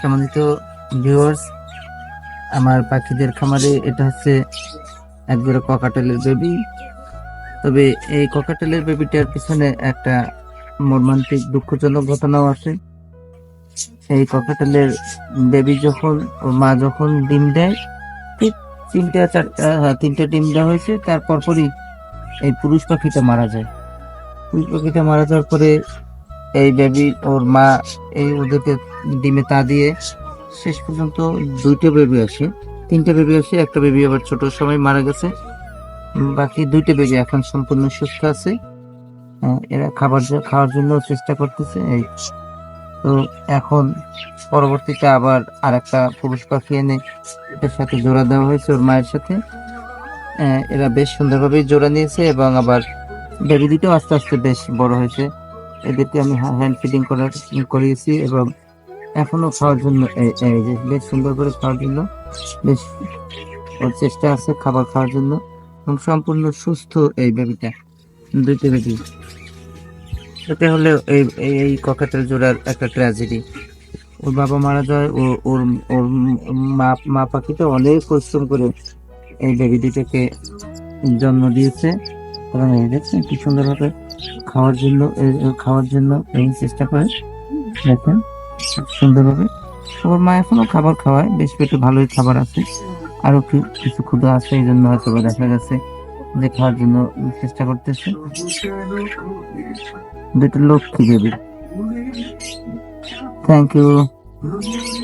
সম্মানিত ভিউয়ার্স, আমার পাখিদের খামারে এটা হচ্ছে একজোড়া ককাটেলের বেবি। তবে এই ককাটেলের বেবিটার পিছনে একটা মর্মান্তিক দুঃখজনক ঘটনাও আছে। এই ককাটেলের বেবি যখন ওর মা যখন ডিম দেয়, ঠিক তিনটা ডিম দেওয়া হয়েছে, তারপর পরই এই পুরুষ পাখিটা মারা যায়। পুরুষ পাখিটা মারা যাওয়ার পরে এই বেবি ওর মা এই ওদেরকে ডিমে তা দিয়ে শেষ পর্যন্ত তিনটা বেবি আসে, একটা বেবি আবার ছোট সময় মারা গেছে। বাকি দুইটা বেবি এখন সম্পূর্ণ সুস্থ আছে। এরা খাওয়ার জন্য চেষ্টা করতেছে। এই তো এখন পরবর্তীতে আবার আর একটা পুরুষ পাখি এনে এটার সাথে জোড়া দেওয়া হয়েছে ওর মায়ের সাথে। এরা বেশ সুন্দরভাবে জোড়া নিয়েছে এবং আবার বেবি দুটো আস্তে আস্তে বেশ বড় হয়েছে। এদেরকে আমি হ্যান্ড ফিডিং করিয়েছি এবং এখনো খাওয়ার জন্য এই যে বেশ সুন্দর করে খাওয়ার জন্য বেশ ওর চেষ্টা আছে খাবার খাওয়ার জন্য, এবং সম্পূর্ণ সুস্থ এই বেবিটা, দুইটা বেবি। এতে হলে এই এই ককাটেল জোড়ার একটা ট্র্যাজেডি। ওর বাবা মারা যায়, ওর ওর মা পাখিটা অনেক পরিশ্রম করে এই বেবি দুটাকে জন্ম দিয়েছে এবং এই দেখছেন কি সুন্দরভাবে খাওয়ার জন্য এই চেষ্টা করে। দেখেন সুন্দরভাবে ওর মা এখনো খাবার খাওয়ায়, বেশ পেটে ভালোই খাবার আছে, আরো কিছু ক্ষুধা আছে, এই জন্য হয়তো দেখা গেছে যে খাওয়ার জন্য চেষ্টা করতেছে। দুটো লক্ষ্মী বেবি। Thank you.